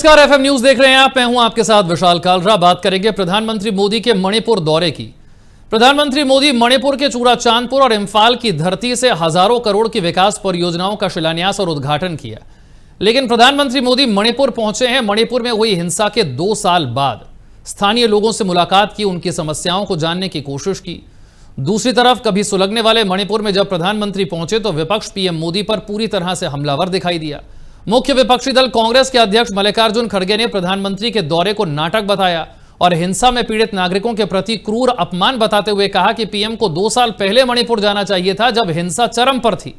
नमस्कार, FM news देख रहे हैं आप। मैं हूं आपके साथ विशाल कालरा। बात करेंगे प्रधानमंत्री मोदी के मणिपुर दौरे की। प्रधानमंत्री मोदी मणिपुर के चूड़ाचांदपुर और इम्फाल की धरती से हजारों करोड़ की विकास परियोजनाओं का शिलान्यास और उद्घाटन किया। लेकिन प्रधानमंत्री मोदी मणिपुर पहुंचे हैं मणिपुर में हुई हिंसा के 2 साल बाद। स्थानीय लोगों से मुलाकात की, उनकी समस्याओं को जानने की कोशिश की। दूसरी तरफ कभी सुलगने वाले मणिपुर में जब प्रधानमंत्री पहुंचे तो विपक्ष पीएम मोदी पर पूरी तरह से हमलावर दिखाई दिया। मुख्य विपक्षी दल कांग्रेस के अध्यक्ष मल्लिकार्जुन खड़गे ने प्रधानमंत्री के दौरे को नाटक बताया और हिंसा में पीड़ित नागरिकों के प्रति क्रूर अपमान बताते हुए कहा कि पीएम को 2 साल पहले मणिपुर जाना चाहिए था जब हिंसा चरम पर थी।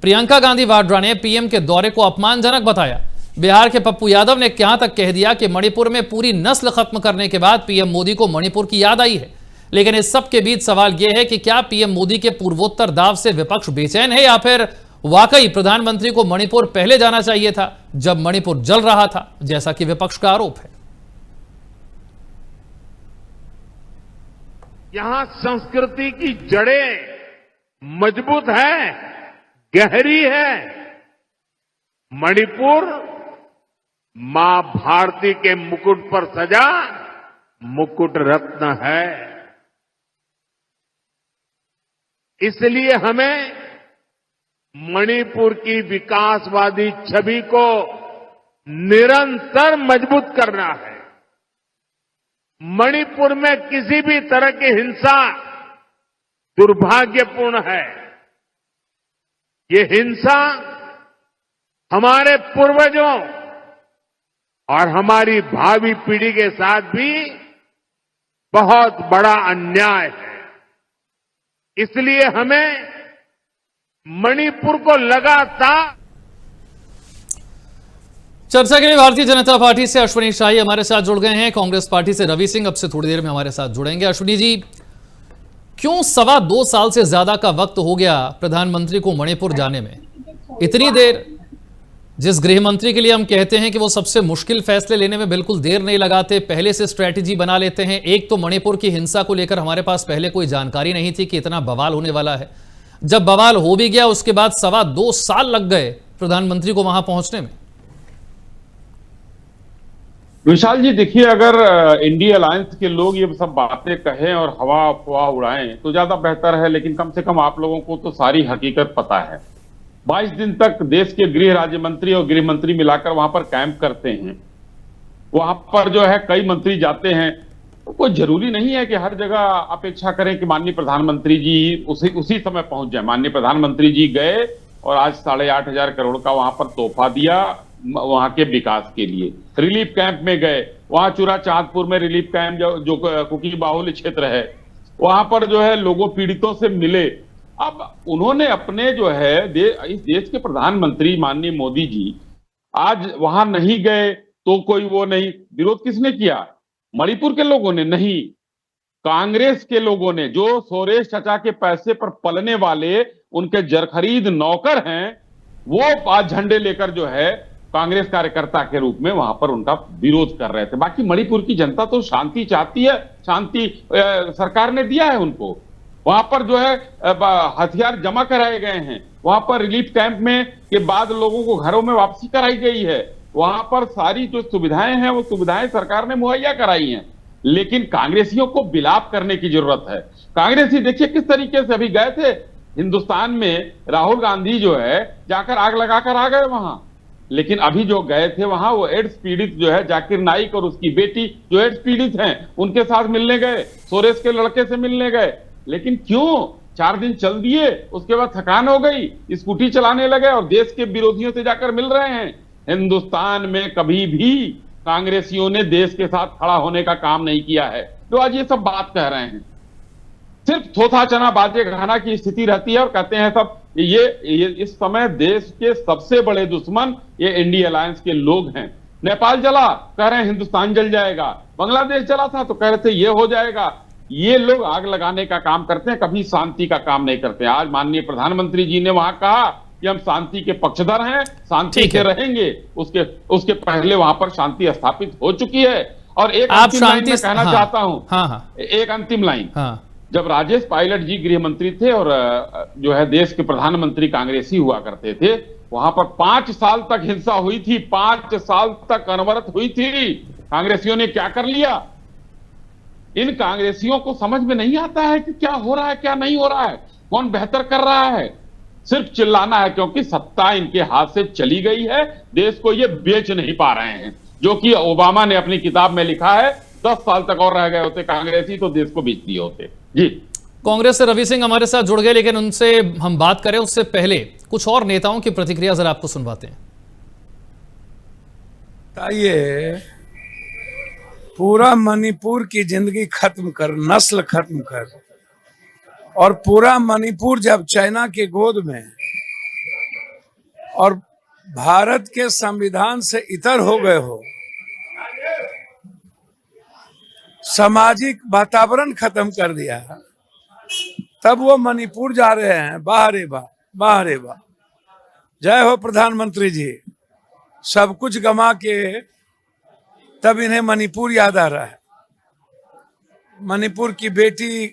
प्रियंका गांधी वाड्रा ने पीएम के दौरे को अपमानजनक बताया। बिहार के पप्पू यादव ने यहां तक कह दिया कि मणिपुर में पूरी नस्ल खत्म करने के बाद पीएम मोदी को मणिपुर की याद आई है। लेकिन इस सब के बीच सवाल यह है कि क्या पीएम मोदी के पूर्वोत्तर दाव से विपक्ष बेचैन है या फिर वाकई प्रधानमंत्री को मणिपुर पहले जाना चाहिए था जब मणिपुर जल रहा था, जैसा कि विपक्ष का आरोप है। यहां संस्कृति की जड़ें मजबूत है, गहरी है। मणिपुर मां भारती के मुकुट पर सजा मुकुट रत्न है। इसलिए हमें मणिपुर की विकासवादी छवि को निरंतर मजबूत करना है। मणिपुर में किसी भी तरह की हिंसा दुर्भाग्यपूर्ण है। ये हिंसा हमारे पूर्वजों और हमारी भावी पीढ़ी के साथ भी बहुत बड़ा अन्याय है। इसलिए हमें मणिपुर को लगातार। चर्चा के लिए भारतीय जनता पार्टी से अश्विनी शाही हमारे साथ जुड़ गए हैं। कांग्रेस पार्टी से रवि सिंह अब से थोड़ी देर में हमारे साथ जुड़ेंगे। अश्विनी जी, क्यों 2.25 साल से ज्यादा का वक्त हो गया प्रधानमंत्री को मणिपुर जाने में? इतनी देर, जिस गृह मंत्री के लिए हम कहते हैं कि वो सबसे मुश्किल फैसले लेने में बिल्कुल देर नहीं लगाते, पहले से स्ट्रैटेजी बना लेते हैं। एक तो मणिपुर की हिंसा को लेकर हमारे पास पहले कोई जानकारी नहीं थी कि इतना बवाल होने वाला है। जब बवाल हो भी गया उसके बाद 2.25 साल लग गए प्रधानमंत्री को वहां पहुंचने में। विशाल जी, देखिए, अगर इंडिया अलायंस के लोग ये सब बातें कहें और हवा अफवाह उड़ाएं तो ज्यादा बेहतर है, लेकिन कम से कम आप लोगों को तो सारी हकीकत पता है। 22 दिन तक देश के गृह राज्य मंत्री और गृह मंत्री मिलाकर वहां पर कैंप करते हैं। वहां पर जो है कई मंत्री जाते हैं, तो कोई जरूरी नहीं है कि हर जगह अपेक्षा करें कि माननीय प्रधानमंत्री जी उसी समय पहुंच जाए। माननीय प्रधानमंत्री जी गए और आज 8,500 करोड़ का वहां पर तोहफा दिया वहां के विकास के लिए। रिलीफ कैंप में गए, वहां चूड़ाचांदपुर में रिलीफ कैंप जो कुकी बाहुल्य क्षेत्र है, वहां पर जो है लोगों पीड़ितों से मिले। अब उन्होंने अपने जो है इस देश के प्रधानमंत्री माननीय मोदी जी आज वहां नहीं गए तो कोई वो नहीं। विरोध किसने किया? मणिपुर के लोगों ने नहीं, कांग्रेस के लोगों ने, जो सोरेश चचा के पैसे पर पलने वाले उनके जरखरीद नौकर हैं, वो आज झंडे लेकर जो है कांग्रेस कार्यकर्ता के रूप में वहां पर उनका विरोध कर रहे थे। बाकी मणिपुर की जनता तो शांति चाहती है, शांति सरकार ने दिया है उनको। वहां पर जो है हथियार जमा कराए गए हैं, वहां पर रिलीफ कैंप में के बाद लोगों को घरों में वापसी कराई गई है। वहां पर सारी जो सुविधाएं हैं वो सुविधाएं सरकार ने मुहैया कराई हैं। लेकिन कांग्रेसियों को विलाप करने की जरूरत है। कांग्रेसी देखिए किस तरीके से अभी गए थे हिंदुस्तान में, राहुल गांधी जो है जाकर आग लगाकर आ गए वहां। लेकिन अभी जो गए थे वहां वो एड्स पीड़ित जो है जाकिर नाइक और उसकी बेटी जो एड्स पीड़ित हैं उनके साथ मिलने गए, सोरेश के लड़के से मिलने गए। लेकिन क्यों 4 दिन चल दिए, उसके बाद थकान हो गई, स्कूटी चलाने लगे और देश के विरोधियों से जाकर मिल रहे हैं। हिंदुस्तान में कभी भी कांग्रेसियों ने देश के साथ खड़ा होने का काम नहीं किया है, तो आज ये सब बात कह रहे हैं। सिर्फ थोथा चना बाजे घाना की स्थिति रहती है और कहते हैं सब ये इस समय देश के सबसे बड़े दुश्मन ये इंडिया अलायंस के लोग हैं। नेपाल जला, कह रहे हैं हिंदुस्तान जल जाएगा। बांग्लादेश जला था तो कह रहे थे ये हो जाएगा। ये लोग आग लगाने का काम करते हैं, कभी शांति का काम नहीं करते। आज माननीय प्रधानमंत्री जी ने वहां कहा कि हम शांति के पक्षधर हैं, शांति से रहेंगे। उसके पहले वहां पर शांति स्थापित हो चुकी है। और एक अंतिम लाइन में कहना चाहता हूं, एक अंतिम लाइन। जब राजेश पायलट जी गृह मंत्री थे और जो है देश के प्रधानमंत्री कांग्रेसी हुआ करते थे, वहां पर 5 साल तक हिंसा हुई थी, 5 साल तक अनवरत हुई थी। कांग्रेसियों ने क्या कर लिया? इन कांग्रेसियों को समझ में नहीं आता है कि क्या हो रहा है, क्या नहीं हो रहा है, कौन बेहतर कर रहा है। सिर्फ चिल्लाना है, क्योंकि सत्ता इनके हाथ से चली गई है। देश को ये बेच नहीं पा रहे हैं, जो कि ओबामा ने अपनी किताब में लिखा है। 10 साल तक और रह गए होते कांग्रेसी तो देश को बेच दिए होते। जी, कांग्रेस से रवि सिंह हमारे साथ जुड़ गए, लेकिन उनसे हम बात करें उससे पहले कुछ और नेताओं की प्रतिक्रिया जरा आपको सुनवाते हैं। ये पूरा मणिपुर की जिंदगी खत्म कर, नस्ल खत्म कर, और पूरा मणिपुर जब चाइना के गोद में और भारत के संविधान से इतर हो गए हो, सामाजिक वातावरण खत्म कर दिया, तब वो मणिपुर जा रहे हैं। वाह रे वाह, वाह रे वाह, जय हो प्रधानमंत्री जी। सब कुछ गंवा के तब इन्हें मणिपुर याद आ रहा है। मणिपुर की बेटी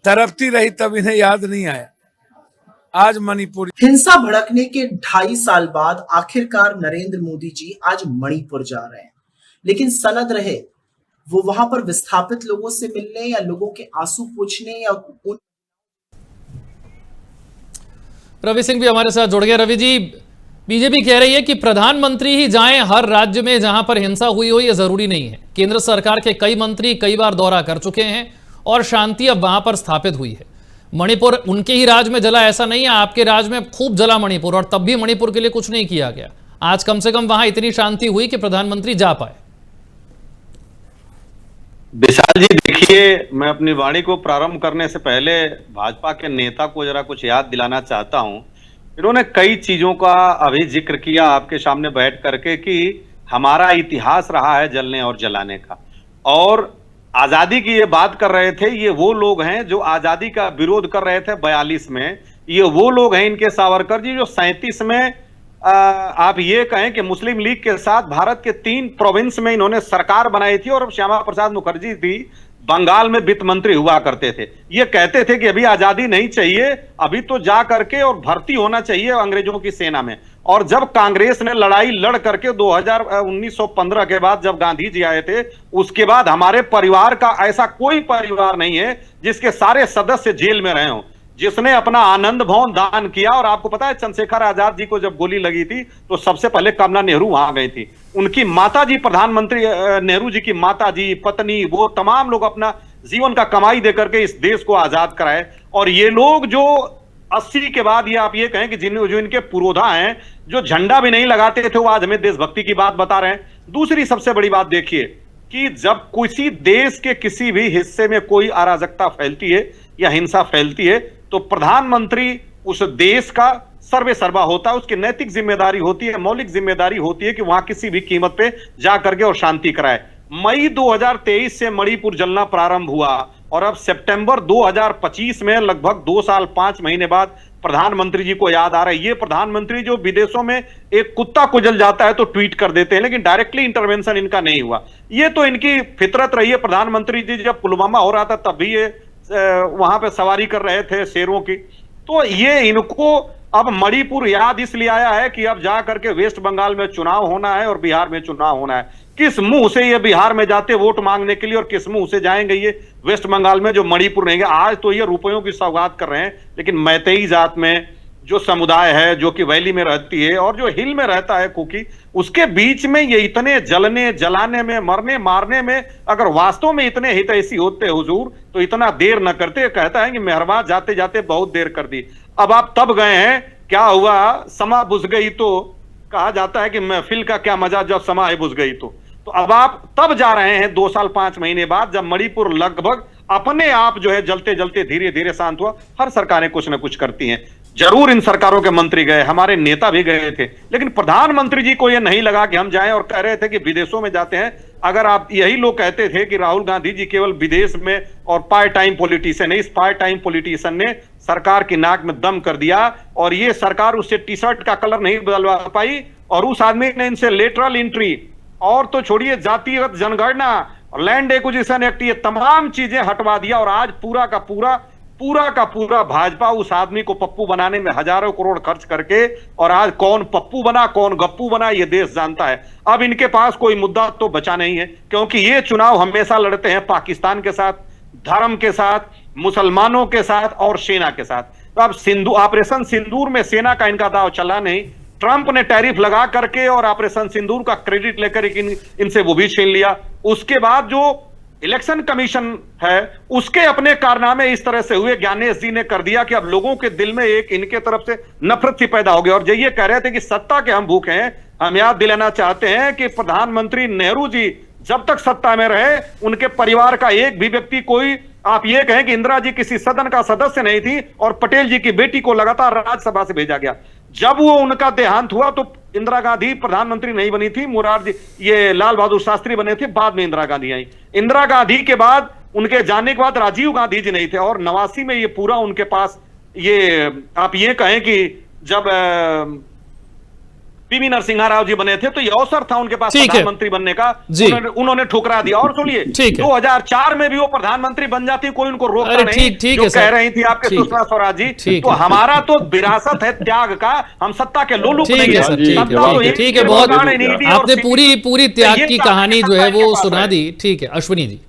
तड़पती रही तब इन्हें याद नहीं आया। आज मणिपुर। हिंसा भड़कने के 2.5 साल बाद आखिरकार नरेंद्र मोदी जी आज मणिपुर जा रहे हैं, लेकिन सनद रहे वो वहां पर विस्थापित लोगों से मिलने या लोगों के आंसू पोंछने या उन। रवि सिंह भी हमारे साथ जुड़ गए। रवि जी, बीजेपी कह रही है कि प्रधानमंत्री ही जाएं हर राज्य में जहां पर हिंसा हुई हो, यह जरूरी नहीं है। केंद्र सरकार के कई मंत्री कई बार दौरा कर चुके हैं और शांति अब वहां पर स्थापित हुई है। मणिपुर उनके ही राज्य में जला ऐसा नहीं है, आपके राज्य में खूब जला मणिपुर, और तब भी मणिपुर के लिए कुछ नहीं किया गया। आज कम से कम वहां इतनी शांति हुई कि प्रधानमंत्री जा पाए। विशाल जी, देखिए, मैं अपनी वाणी को प्रारंभ करने से पहले भाजपा के नेता को जरा कुछ याद दिलाना चाहता हूं। इन्होंने कई चीजों का अभी जिक्र किया आपके सामने बैठ करके कि हमारा इतिहास रहा है जलने और जलाने का, और आजादी की ये बात कर रहे थे। ये वो लोग हैं जो आजादी का विरोध कर रहे थे 42 में। ये वो लोग हैं, इनके सावरकर जी, जो 37 में आप ये कहें कि मुस्लिम लीग के साथ भारत के 3 प्रोविंस में इन्होंने सरकार बनाई थी, और श्यामा प्रसाद मुखर्जी थी बंगाल में वित्त मंत्री हुआ करते थे। ये कहते थे कि अभी आजादी नहीं चाहिए, अभी तो जा करके और भर्ती होना चाहिए अंग्रेजों की सेना में। और जब कांग्रेस ने लड़ाई लड़ करके 1915 के बाद जब गांधी जी आए थे, उसके बाद हमारे परिवार का ऐसा कोई परिवार नहीं है जिसके सारे सदस्य जेल में रहे हों, जिसने अपना आनंद भवन दान किया। और आपको पता है, चंद्रशेखर आजाद जी को जब गोली लगी थी तो सबसे पहले कमला नेहरू वहां गई थी। उनकी माता जी, प्रधानमंत्री नेहरू जी की माता जी, पत्नी, वो तमाम लोग अपना जीवन का कमाई देकर के इस देश को आजाद कराए। और ये लोग जो 80 के बाद, ये आप ये कहें कि जो इनके पुरोधा हैं, जो झंडा भी नहीं लगाते थे, वो आज हमें देशभक्ति की बात बता रहे हैं। दूसरी सबसे बड़ी बात देखिए कि जब किसी देश के किसी भी हिस्से में कोई अराजकता फैलती है या हिंसा फैलती है, तो प्रधानमंत्री उस देश का सर्वे सर्वा होता है। उसकी नैतिक जिम्मेदारी होती है, मौलिक जिम्मेदारी होती है कि वहां किसी भी कीमत पे जा करके और शांति कराए। मई 2023 से मणिपुर जलना प्रारंभ हुआ, और अब सितंबर 2025 में लगभग 2 साल 5 महीने बाद प्रधानमंत्री जी को याद आ रहा है। ये प्रधानमंत्री जो विदेशों में एक कुत्ता कुचल जाता है तो ट्वीट कर देते हैं, लेकिन डायरेक्टली इंटरवेंशन इनका नहीं हुआ। ये तो इनकी फितरत रही है। प्रधानमंत्री जी जब पुलवामा हो रहा था तब भी ये वहां पे सवारी कर रहे थे शेरों की। तो ये इनको अब मणिपुर याद इसलिए आया है कि अब जा करके वेस्ट बंगाल में चुनाव होना है और बिहार में चुनाव होना है। किस मुंह से ये बिहार में जाते वोट मांगने के लिए, और किस मुंह से जाएंगे ये वेस्ट बंगाल में जो मणिपुर रहेंगे। आज तो ये रुपयों की सौगात कर रहे हैं, लेकिन मैतेई जात में जो समुदाय है, जो कि वैली में रहती है और जो हिल में रहता है कुकी, उसके बीच में ये इतने जलने जलाने में, मरने मारने में अगर वास्तव में इतने हितैषी होते हुजूर, तो इतना देर न करते। कहता है कि मेहरबान जाते जाते बहुत देर कर दी। अब आप तब गए हैं, क्या हुआ, समा बुझ गई। तो कहा जाता है कि महफिल का क्या मजा जब समा बुझ गई। तो अब आप तब जा रहे हैं 2 साल 5 महीने बाद, जब मणिपुर लगभग अपने आप जो है जलते जलते धीरे धीरे शांत हुआ। हर सरकारें कुछ ना कुछ करती हैं, जरूर इन सरकारों के मंत्री गए, हमारे नेता भी गए थे, लेकिन प्रधानमंत्री जी को यह नहीं लगा कि हम जाएं। और कह रहे थे कि विदेशों में जाते हैं। अगर आप, यही लोग कहते थे कि राहुल गांधी जी केवल विदेश में और पार्ट टाइम पॉलिटिशियन है, इस पार्ट टाइम पॉलिटिशियन ने सरकार की नाक में दम कर दिया, और ये सरकार उससे टी शर्ट का कलर नहीं बदलवा पाई, और उस आदमी ने इनसे लेटरल एंट्री, और तो छोड़िए जातिगत जनगणना, लैंड एक्विजिशन एक्ट, ये तमाम चीजें हटवा दिया। और आज पूरा का पूरा पूरा का पूरा भाजपा उस आदमी को पप्पू बनाने में हजारों करोड़ खर्च करके, और आज कौन पप्पू बना कौन गप्पू बना ये देश जानता है। अब इनके पास कोई मुद्दा तो बचा नहीं है, क्योंकि ये चुनाव हमेशा लड़ते हैं पाकिस्तान के साथ, धर्म के साथ, मुसलमानों के साथ और सेना के साथ। तो अब ऑपरेशन सिंदूर में सेना का इनका दाव चला नहीं, ट्रंप ने टैरिफ लगा करके और ऑपरेशन सिंदूर का क्रेडिट लेकर इनसे वो भी छीन लिया। उसके बाद जो इलेक्शन कमीशन है उसके अपने कारनामे इस तरह से हुए, ज्ञानेश जी ने कर दिया कि अब लोगों के दिल में एक इनके तरफ से नफरत सी पैदा हो गई। और जो ये कह रहे थे कि सत्ता के हम भूखे हैं, हम याद दिलाना चाहते हैं कि प्रधानमंत्री नेहरू जी जब तक सत्ता में रहे उनके परिवार का एक भी व्यक्ति, कोई आप ये कहें कि इंदिरा जी किसी सदन का सदस्य नहीं थी और पटेल जी की बेटी को लगातार राज्यसभा से भेजा गया। जब वो उनका देहांत हुआ तो इंदिरा गांधी प्रधानमंत्री नहीं बनी थी, मुरारजी ये लाल बहादुर शास्त्री बने थे, बाद में इंदिरा गांधी आई। इंदिरा गांधी के बाद उनके जाने के बाद राजीव गांधी जी नहीं थे, और 89 में ये पूरा उनके पास ये आप ये कहें कि जब पीवी नरसिम्हा राव जी बने थे तो ये अवसर था उनके पास प्रधानमंत्री बनने का, उन्होंने ठुकरा दिया। और सुनिए 2004 में भी वो प्रधानमंत्री बन जाती, कोई उनको रोकता नहीं, जो कह रही थी आपके सुषमा स्वराज जी। तो हमारा तो विरासत है त्याग का, हम सत्ता के लोलुप नहीं है। ठीक है, बहुत आपने पूरी त्याग की कहानी जो है वो सुना दी। ठीक है अश्विनी जी,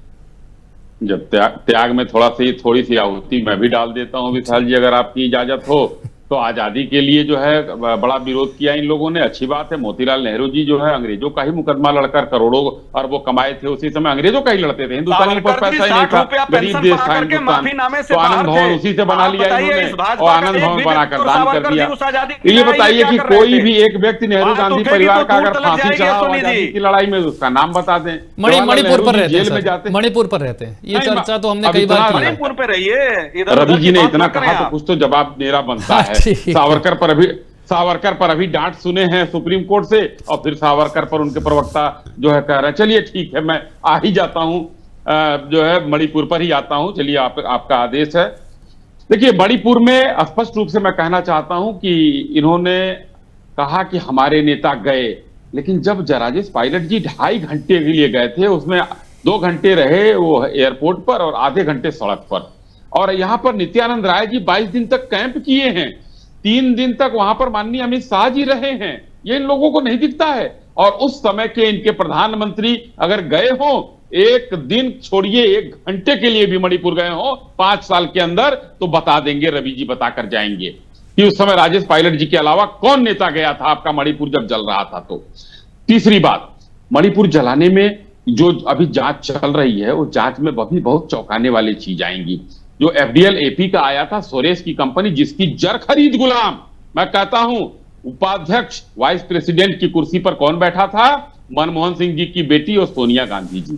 जब त्याग में थोड़ी सी आहुति मैं भी डाल देता हूं विशाल जी, अगर आपकी इजाजत हो। तो आजादी के लिए जो है बड़ा विरोध किया इन लोगों ने, अच्छी बात है। मोतीलाल नेहरू जी जो है अंग्रेजों का ही मुकदमा लड़कर करोड़ों अरबों कमाए थे, उसी समय अंग्रेजों का ही लड़ते थे, हिंदुस्तान के पास पैसा ही नहीं था, गरीब देश था हिंदुस्तान। तो आनंद भवन उसी से बना लिया इन्होंने, और आनंद भवन बनाकर दान कर दिया। ये बताइए कि कोई भी एक व्यक्ति नेहरू गांधी परिवार का अगर फांसी चढ़ा आजादी की लड़ाई में उसका नाम बता दें। मणिपुर पर जेल में जाते, मणिपुर पर रहते हैं, ये चर्चा तो हमने कई बार की। मणिपुर पे रहिए, रवि जी ने इतना कहा तो कुछ तो जवाब मेरा बनता है। सावरकर पर अभी डांट सुने हैं सुप्रीम कोर्ट से, और फिर सावरकर पर उनके प्रवक्ता जो है कह रहे हैं। चलिए ठीक है, मैं आ ही जाता हूं, जो है मणिपुर पर ही आता हूं। चलिए आपका आदेश है। देखिए मणिपुर में स्पष्ट रूप से मैं कहना चाहता हूं कि इन्होंने कहा कि हमारे नेता गए, लेकिन जब राजेश पायलट जी 2.5 घंटे के लिए गए थे, उसमें 2 घंटे रहे वो एयरपोर्ट पर और आधे घंटे सड़क पर। और यहां पर नित्यानंद राय जी 22 दिन तक कैंप किए हैं, 3 दिन तक वहां पर माननीय अमित शाह जी रहे हैं, ये इन लोगों को नहीं दिखता है। और उस समय के इनके प्रधानमंत्री अगर गए हो, एक दिन छोड़िए 1 घंटे के लिए भी मणिपुर गए हो 5 साल के अंदर, तो बता देंगे, रवि जी बताकर जाएंगे कि उस समय राजेश पायलट जी के अलावा कौन नेता गया था आपका मणिपुर जब जल रहा था। तो तीसरी बात, मणिपुर जलाने में जो अभी जांच चल रही है, उस जांच में अभी बहुत चौंकाने वाली चीज आएंगी। जो एफडीएल एपी का आया था, सोरेश की कंपनी, जिसकी जर खरीद गुलाम, मैं कहता हूं उपाध्यक्ष वाइस प्रेसिडेंट की कुर्सी पर कौन बैठा था? मनमोहन सिंह जी की बेटी और सोनिया गांधी जी।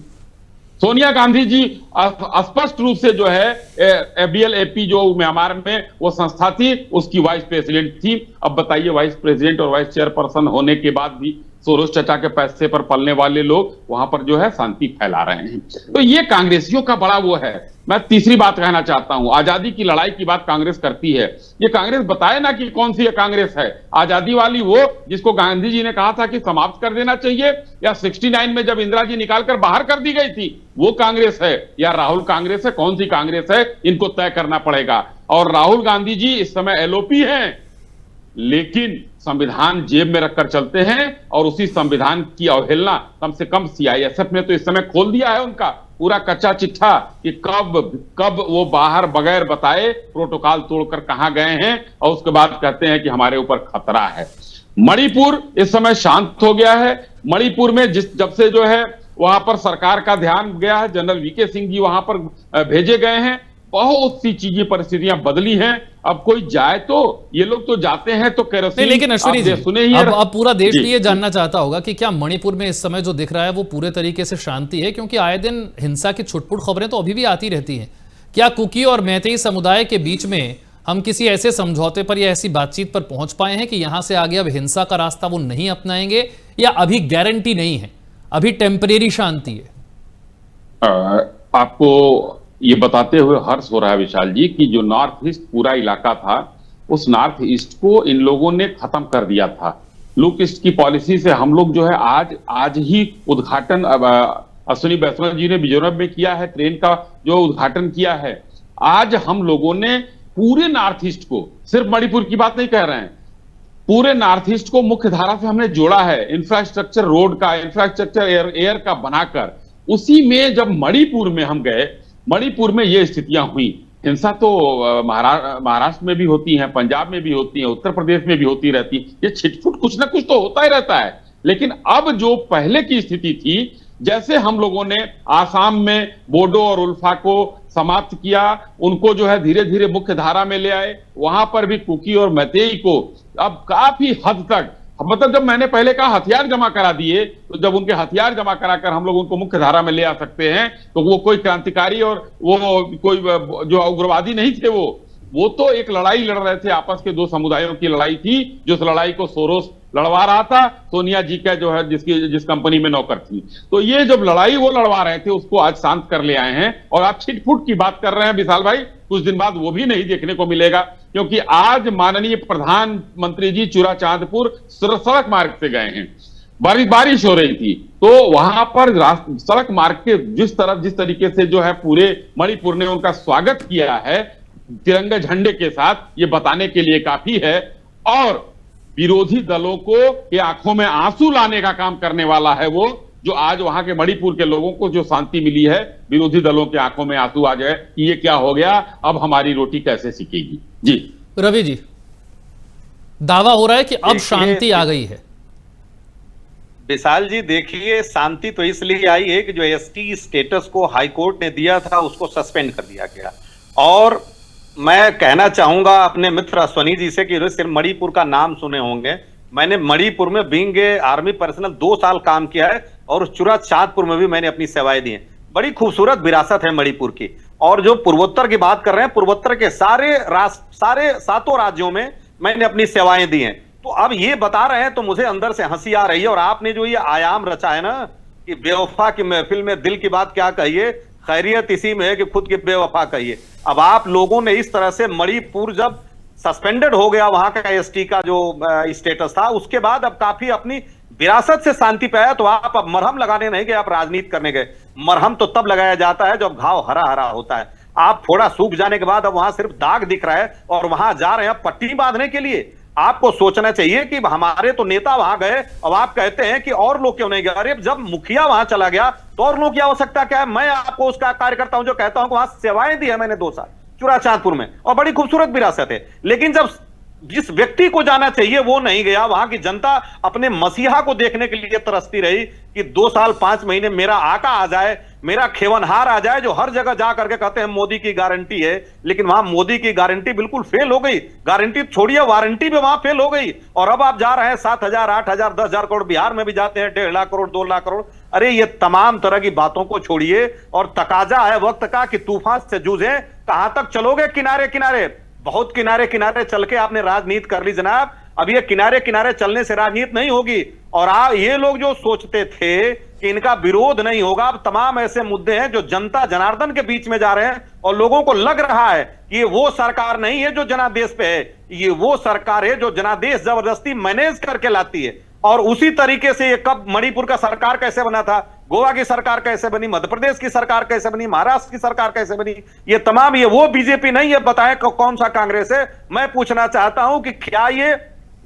सोनिया गांधी जी स्पष्ट रूप से जो है एफडीएल एपी जो म्यांमार में वो संस्था थी, उसकी वाइस प्रेसिडेंट थी। अब बताइए, वाइस प्रेसिडेंट और वाइस चेयरपर्सन होने के बाद भी सोरोस चचा के पैसे पर पलने वाले लोग वहां पर जो है शांति फैला रहे हैं। तो ये कांग्रेसियों का बड़ा वो है। मैं तीसरी बात कहना चाहता हूं, आजादी की लड़ाई की बात कांग्रेस करती है। ये कांग्रेस बताए ना कि कौन सी कांग्रेस है। आजादी वाली वो जिसको गांधी जी ने कहा था कि समाप्त कर देना चाहिए, या 69 में जब इंदिरा जी निकालकर बाहर कर दी गई थी वो कांग्रेस है, या राहुल कांग्रेस है? कौन सी कांग्रेस है, इनको तय करना पड़ेगा। और राहुल गांधी जी इस समय एलओपी हैं, लेकिन संविधान जेब में रखकर चलते हैं, और उसी संविधान की अवहेलना कम से कम सीआईएसएफ ने तो इस समय खोल दिया है उनका पूरा कच्चा चिट्ठा कि कब वो बाहर बगैर बताए प्रोटोकॉल तोड़कर कहां गए हैं, और उसके बाद कहते हैं कि हमारे ऊपर खतरा है। मणिपुर इस समय शांत हो गया है। मणिपुर में जब से जो है वहां पर सरकार का ध्यान गया है, जनरल वीके सिंह जी वहां पर भेजे गए हैं, बहुत सी चीजें परिस्थितियां बदली हैं। अब कोई जाए तो ये लोग तो जाते हैं तो केरोसिन। लेकिन अश्विनी जी, अब पूरा देश ये जानना चाहता होगा कि क्या मणिपुर में इस समय जो दिख रहा है वो पूरे तरीके से शांति है? क्योंकि आए दिन हिंसा की छुटपुट खबरें तो अभी भी आती रहती हैं। क्या कुकी और मैतेई समुदाय के बीच में हम किसी ऐसे समझौते पर या ऐसी बातचीत पर पहुंच पाए हैं कि यहां से आगे अब हिंसा का रास्ता वो नहीं अपनाएंगे, या अभी गारंटी नहीं है, अभी टेम्परेरी शांति है? आपको ये बताते हुए हर्ष हो रहा है विशाल जी कि जो नॉर्थ ईस्ट पूरा इलाका था, उस नॉर्थ ईस्ट को इन लोगों ने खत्म कर दिया था। लुक ईस्ट की पॉलिसी से हम लोग जो है आज ही उद्घाटन अश्विनी वैष्णव जी ने मिजोरम में किया है, ट्रेन का जो उद्घाटन किया है। आज हम लोगों ने पूरे नॉर्थ ईस्ट को, सिर्फ मणिपुर की बात नहीं कह रहे हैं, पूरे नॉर्थ ईस्ट को मुख्य धारा से हमने जोड़ा है, इंफ्रास्ट्रक्चर रोड का, इंफ्रास्ट्रक्चर एयर का बनाकर। उसी में जब मणिपुर में हम गए, मणिपुर में ये स्थितियां हुई। हिंसा तो महाराष्ट्र में भी होती है, पंजाब में भी होती है, उत्तर प्रदेश में भी होती रहती है, ये छिटफुट कुछ ना कुछ तो होता ही रहता है। लेकिन अब जो पहले की स्थिति थी, जैसे हम लोगों ने आसाम में बोडो और उल्फा को समाप्त किया, उनको जो है धीरे धीरे मुख्य धारा में ले आए, वहां पर भी कुकी और मैतेई को अब काफी हद तक, मतलब जब मैंने पहले कहा हथियार जमा करा दिए, तो जब उनके हथियार जमा कराकर हम लोग उनको मुख्य धारा में ले आ सकते हैं, तो वो कोई क्रांतिकारी और वो कोई जो उग्रवादी नहीं थे, वो तो एक लड़ाई लड़ रहे थे, आपस के दो समुदायों की लड़ाई थी, जो उस लड़ाई को सोरोस लड़वा रहा था, सोनिया जी का जो है जिस कंपनी में नौकर थी। तो ये जब लड़ाई वो लड़वा रहे थे, उसको आज शांत कर ले आए हैं। और आप छिटफुट की बात कर रहे हैं विशाल भाई, कुछ दिन बाद वो भी नहीं देखने को मिलेगा, क्योंकि आज माननीय प्रधानमंत्री जी चूराचांदपुर सड़क मार्ग से गए हैं, बारिश हो रही थी, तो वहां पर सड़क मार्ग के जिस तरीके से जो है पूरे मणिपुर ने उनका स्वागत किया है तिरंगे झंडे के साथ, ये बताने के लिए काफी है। और विरोधी दलों को ये आंखों में आंसू लाने का काम करने वाला है वो, जो आज वहां के मणिपुर के लोगों को जो शांति मिली है, विरोधी दलों के आंखों में आंसू आ जाए कि ये क्या हो गया, अब हमारी रोटी कैसे सिकेगी। जी रवि जी, दावा हो रहा है कि अब शांति आ गई है। विशाल जी देखिए, शांति तो इसलिए आई है कि जो एसटी स्टेटस को हाईकोर्ट ने दिया था उसको सस्पेंड कर दिया गया। और मैं कहना चाहूंगा अपने मित्र अश्वनी जी से कि सिर्फ मणिपुर का नाम सुने होंगे, मैंने मणिपुर में बीइंग ए आर्मी पर्सनल 2 साल काम किया है, और चूराचांदपुर में भी मैंने अपनी सेवाएं दी हैं। बड़ी खूबसूरत विरासत है मणिपुर की। और जो पूर्वोत्तर की बात कर रहे हैं, पूर्वोत्तर के सारे 7 राज्यों में मैंने अपनी सेवाएं दी हैं। तो अब ये बता रहे हैं तो मुझे अंदर से हंसी आ रही है। और आपने जो ये आयाम रचा है ना कि बेवफा की महफिल में दिल की बात क्या कहिए, खैरियत इसी में है कि खुद की बेवफा कहिए। अब आप लोगों ने इस तरह से मणिपुर जब सस्पेंडेड हो गया, वहां का एसटी का जो स्टेटस था, उसके बाद अब काफी अपनी विरासत से शांति पे आया, तो आप अब मरहम लगाने नहीं गए, आप राजनीति करने गए। मरहम तो तब लगाया जाता है जब घाव हरा हरा होता है। आप थोड़ा सूख जाने के बाद अब वहां सिर्फ दाग दिख रहा है और वहां जा रहे हैं पट्टी बांधने के लिए। आपको सोचना चाहिए कि हमारे तो नेता वहां गए, अब आप कहते हैं कि और लोग क्यों नहीं गए। अरे जब मुखिया वहां चला गया तो और लोग की आवश्यकता क्या है। मैं आपको उसका कार्यकर्ता हूं जो कहता हूं कि वहां सेवाएं दी है मैंने 2 साल चूराचांदपुर में, और बड़ी खूबसूरत विरासत है। लेकिन जब जिस व्यक्ति को जाना चाहिए वो नहीं गया, वहां की जनता अपने मसीहा को देखने के लिए तरसती रही कि 2 साल 5 महीने मेरा आका आ जाए, मेरा खेवनहार आ जाए, जो हर जगह जा करके कहते हैं मोदी की गारंटी है। लेकिन वहां मोदी की गारंटी बिल्कुल फेल हो गई। गारंटी छोड़िए, वारंटी भी वहां फेल हो गई। और अब आप जा रहे हैं 7,000, 8,000, 10,000 करोड़, बिहार में भी जाते हैं 1.5 लाख करोड़, 2 लाख करोड़। अरे ये तमाम तरह की बातों को छोड़िए और तकाजा है वक्त का कि तूफान से जूझे। कहां तक चलोगे किनारे किनारे? बहुत किनारे किनारे चल के आपने राजनीति कर ली जनाब। अब ये किनारे किनारे चलने से राजनीति नहीं होगी। और ये लोग जो सोचते थे कि इनका विरोध नहीं होगा, अब तमाम ऐसे मुद्दे हैं जो जनता जनार्दन के बीच में जा रहे हैं और लोगों को लग रहा है कि ये वो सरकार नहीं है जो जनादेश पे है, ये वो सरकार है जो जनादेश जबरदस्ती मैनेज करके लाती है। और उसी तरीके से ये कब मणिपुर का सरकार कैसे बना था, गोवा की सरकार कैसे बनी, मध्य प्रदेश की सरकार कैसे बनी, महाराष्ट्र की सरकार कैसे बनी, ये तमाम ये वो बीजेपी नहीं है। बताएं कौन सा कांग्रेस है? मैं पूछना चाहता हूं कि क्या ये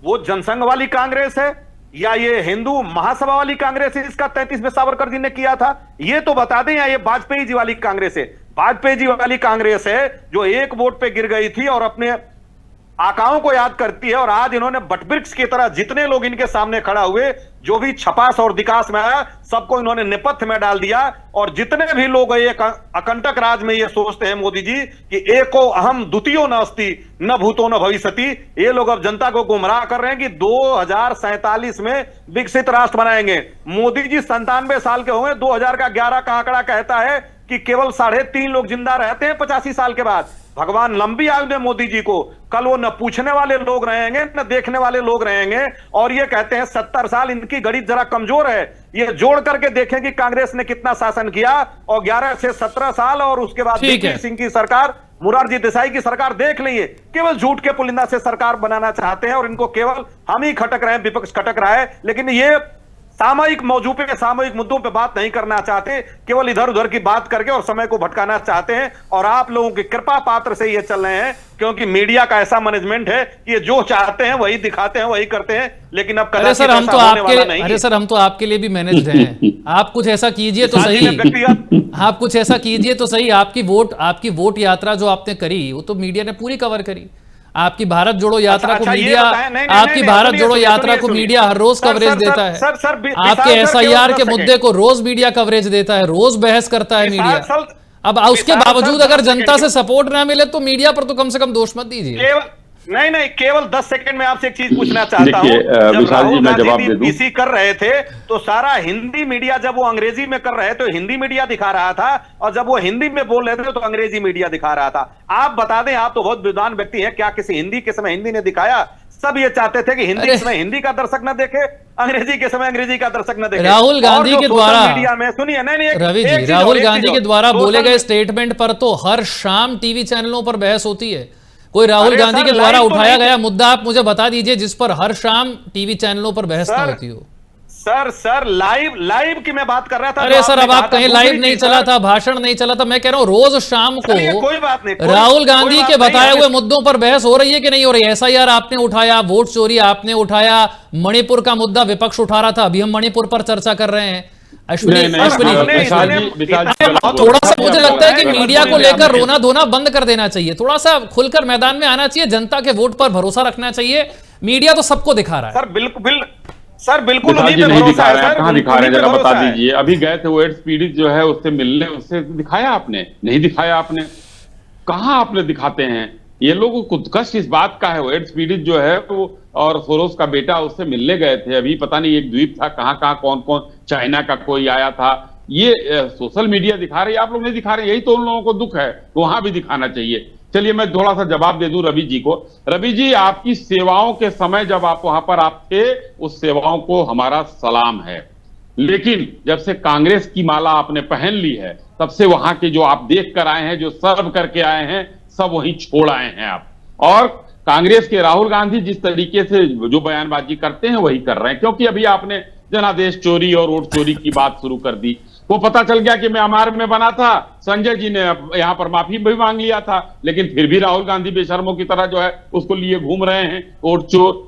वो जनसंघ वाली कांग्रेस है या ये हिंदू महासभा वाली कांग्रेस है जिसका 33 में सावरकर जी ने किया था? ये तो बता दें। या ये वाजपेयी जी वाली कांग्रेस है? वाजपेयी जी वाली कांग्रेस है जो 1 वोट पे गिर गई थी और अपने आकाओं को याद करती है। और आज इन्होंने बटवृक्ष की तरह जितने लोग इनके सामने खड़ा हुए, जो भी छपास और विकास में आया, सबको इन्होंने नेपथ्य में डाल दिया। और जितने भी लोग एक अकंटक राज में ये सोचते हैं मोदी जी कि एको अहम द्वितीयो नास्ति न भूतो न भविष्यति, ये लोग अब जनता को गुमराह कर रहे हैं कि 2047 में विकसित राष्ट्र बनाएंगे। मोदी जी 97 साल के होंगे। 2011 का आंकड़ा कहता है कि केवल 3.5 लोग जिंदा रहते हैं 85 साल के बाद। भगवान लंबी आयु ने मोदी जी को। कल वो न पूछने वाले लोग रहेंगे न देखने वाले लोग रहेंगे। और ये कहते हैं 70 साल, इनकी गणित जरा कमजोर है। ये जोड़ करके देखें कि कांग्रेस ने कितना शासन किया, और 11 से 17 साल और उसके बाद वीपी सिंह की सरकार, मोरारजी देसाई की सरकार देख लीजिए। केवल झूठ के पुलिंदा से सरकार बनाना चाहते हैं और इनको केवल हम ही खटक रहे हैं, विपक्ष खटक रहा है। लेकिन ये सामयिक मौजू पे, सामयिक मुद्दों पे बात नहीं करना चाहते, केवल इधर उधर की बात करके और समय को भटकाना चाहते हैं। और आप लोगों की कृपा पात्र से ये चल रहे हैं, क्योंकि मीडिया का ऐसा मैनेजमेंट है कि ये जो चाहते हैं वही दिखाते हैं, वही करते हैं। लेकिन अब अरे सर, हम तो आपके लिए भी मैनेज्ड हैं। आप कुछ ऐसा कीजिए तो सही, आप कुछ ऐसा कीजिए तो सही। आपकी वोट यात्रा जो आपने करी वो तो मीडिया ने पूरी कवर करी। आपकी भारत जोड़ो यात्रा को मीडिया, आपकी भारत जोड़ो यात्रा को मीडिया हर रोज कवरेज देता है। आपके एसआईआर के मुद्दे को रोज मीडिया कवरेज देता है, रोज बहस करता है मीडिया। अब उसके बावजूद अगर जनता से सपोर्ट ना मिले तो मीडिया पर तो कम से कम दोष मत दीजिए। नहीं, केवल 10 सेकंड में आपसे एक चीज पूछना चाहता हूं। जब राहुल गांधी बीसी कर रहे थे तो सारा हिंदी मीडिया, जब वो अंग्रेजी में कर रहे तो हिंदी मीडिया दिखा रहा था, और जब वो हिंदी में बोल रहे थे तो अंग्रेजी मीडिया दिखा रहा था। आप बता दें, आप तो बहुत विद्वान व्यक्ति हैं, क्या किसी हिंदी के समय हिंदी ने दिखाया? सब ये चाहते थे कि हिंदी के समय हिंदी का दर्शक न देखे, अंग्रेजी के समय अंग्रेजी का दर्शक न देखे। राहुल गांधी के द्वारा मीडिया में, सुनिए, नहीं रवि जी, राहुल गांधी के द्वारा बोले गए स्टेटमेंट पर तो हर शाम टीवी चैनलों पर बहस होती है। कोई राहुल गांधी के द्वारा उठाया गया मुद्दा आप मुझे बता दीजिए जिस पर हर शाम टीवी चैनलों पर बहस ना होती हो। सर लाइव की मैं बात कर रहा था। अरे सर, अब आप कहीं लाइव नहीं चला था, भाषण नहीं चला था। मैं कह रहा हूं रोज शाम को कोई बात नहीं, राहुल गांधी के बताए हुए मुद्दों पर बहस हो रही है कि नहीं हो रही है? एसआईआर आपने उठाया, वोट चोरी आपने उठाया, मणिपुर का मुद्दा विपक्ष उठा रहा था, अभी हम मणिपुर पर चर्चा कर रहे हैं। अश्विनी, थोड़ा सा मुझे लगता है कि मीडिया को लेकर रोना धोना बंद कर देना चाहिए। थोड़ा सा खुलकर मैदान में आना चाहिए, जनता के वोट पर भरोसा रखना चाहिए। मीडिया तो सबको दिखा रहा है। सर बिल्कुल नहीं दिखा रहे हैं। कहां दिखा रहे हैं जरा बता दीजिए। अभी गए थे वो एड्स पीड़ित जो है उससे मिलने, उससे दिखाया आपने? नहीं दिखाया आपने। कहां आपने दिखाते हैं? ये लोगों को कष्ट इस बात का है, वो एड्स पीड़ित जो है वो और सोरोस का बेटा उससे मिलने गए थे। अभी पता नहीं एक द्वीप था, कहां कौन चाइना का कोई आया था। ये सोशल मीडिया दिखा रही है, आप लोग नहीं दिखा रहे। यही तो उन लोगों को दुख है, तो वहां भी दिखाना चाहिए। चलिए मैं थोड़ा सा जवाब दे दूं रवि जी को। रवि जी, आपकी सेवाओं के समय जब आप वहां पर आप थे, उस सेवाओं को हमारा सलाम है। लेकिन जब से कांग्रेस की माला आपने पहन ली है, तब से वहां के जो आप देख कर आए हैं, जो सर्व करके आए हैं, सब वहीं छोड़ आए हैं आप। और कांग्रेस के राहुल गांधी जिस तरीके से जो बयानबाजी करते हैं वही कर रहे हैं। क्योंकि अभी आपने जनादेश चोरी और वोट चोरी की बात शुरू कर दी। वो पता चल गया कि म्यांमार में बना था, संजय जी ने यहां पर माफी भी मांग लिया था, लेकिन फिर भी राहुल गांधी बेशर्मों की तरह जो है उसको लिए घूम रहे हैं, वोट चोर।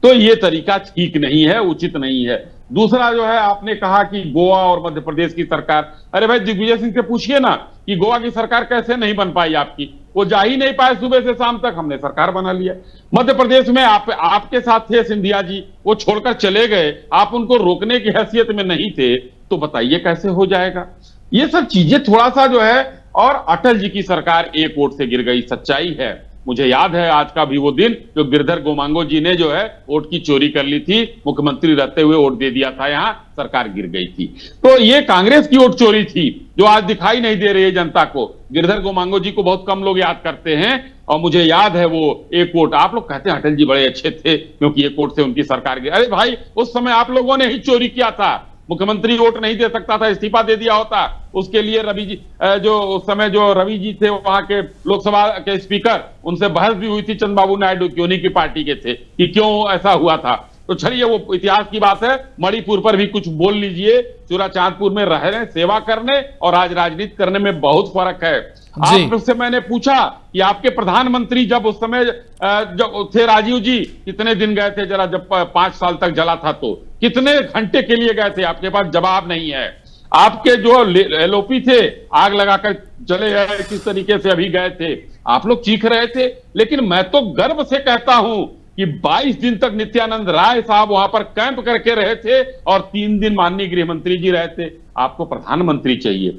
तो ये तरीका ठीक नहीं है, उचित नहीं है। दूसरा जो है, आपने कहा कि गोवा और मध्य प्रदेश की सरकार, अरे भाई दिग्विजय सिंह से पूछिए ना कि गोवा की सरकार कैसे नहीं बन पाई आपकी। वो जा ही नहीं पाए, सुबह से शाम तक हमने सरकार बना लिया। मध्य प्रदेश में आपके साथ थे सिंधिया जी, वो छोड़कर चले गए, आप उनको रोकने की हैसियत में नहीं थे, तो बताइए कैसे हो जाएगा? ये सब चीजें थोड़ा सा जो है। और अटल जी की सरकार एक वोट से गिर गई, सच्चाई है। मुझे याद है आज का भी वो दिन जो गिरधर गोमांगो जी ने जो है वोट की चोरी कर ली थी, मुख्यमंत्री रहते हुए वोट दे दिया था, यहां सरकार गिर गई थी। तो ये कांग्रेस की वोट चोरी थी जो आज दिखाई नहीं दे रही है जनता को। गिरधर गोमांगो जी को बहुत कम लोग याद करते हैं, और मुझे याद है वो एक वोट। आप लोग कहते हैं अटल जी बड़े अच्छे थे क्योंकि एक वोट से उनकी सरकार गिरी। अरे भाई, उस समय आप लोगों ने ही चोरी किया था। मुख्यमंत्री वोट नहीं दे सकता था, इस्तीफा दे दिया होता। उसके लिए रवि जी जो उस समय जो रवि जी थे वहां के लोकसभा के स्पीकर, उनसे बहस भी हुई थी चंद्रबाबू नायडू की, उन्हीं की पार्टी के थे, कि क्यों ऐसा हुआ था। तो चलिए वो इतिहास की बात है। मणिपुर पर भी कुछ बोल लीजिए। चूराचांदपुर में रहने, सेवा करने और आज राजनीति करने में बहुत फर्क है। आपसे मैंने पूछा कि आपके प्रधानमंत्री जब उस समय जब थे राजीव जी, कितने दिन गए थे जरा, जब 5 साल तक जला था तो कितने घंटे के लिए गए थे? आपके पास जवाब नहीं है। आपके जो एलओपी थे, आग लगाकर चले गए, किस तरीके से अभी गए थे, आप लोग चीख रहे थे। लेकिन मैं तो गर्व से कहता हूं कि 22 दिन तक नित्यानंद राय साहब वहां पर कैंप करके रहे थे और 3 दिन माननीय गृह मंत्री जी रहे थे। आपको प्रधानमंत्री चाहिए।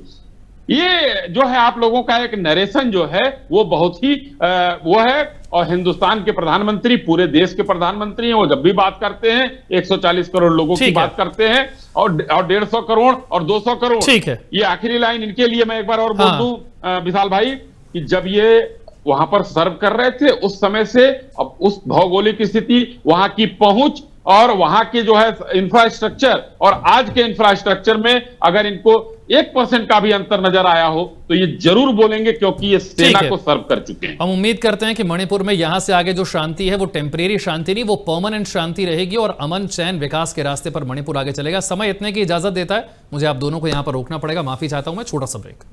ये जो है आप लोगों का एक नरेशन जो है वो बहुत ही वो है। और हिंदुस्तान के प्रधानमंत्री पूरे देश के प्रधानमंत्री हैं। वो जब भी बात करते हैं 140 करोड़ लोगों की बात करते हैं, और 150 करोड़ और 200 करोड़। ठीक है, ये आखिरी लाइन इनके लिए मैं एक बार और बोल दूं विशाल भाई, कि जब ये वहां पर सर्व कर रहे थे उस समय से अब उस भौगोलिक स्थिति, वहां की पहुंच और वहां के जो है इंफ्रास्ट्रक्चर और आज के इंफ्रास्ट्रक्चर में अगर इनको 1% का भी अंतर नजर आया हो तो ये जरूर बोलेंगे, क्योंकि ये सेना है। को सर्व कर चुके हैं। हम उम्मीद करते हैं कि मणिपुर में यहां से आगे जो शांति है वो टेम्परेरी शांति नहीं, वो परमानेंट शांति रहेगी और अमन चैन विकास के रास्ते पर मणिपुर आगे चलेगा। समय इतने की इजाजत देता है, मुझे आप दोनों को यहां पर रोकना पड़ेगा, माफी चाहता हूं मैं, छोटा सा ब्रेक।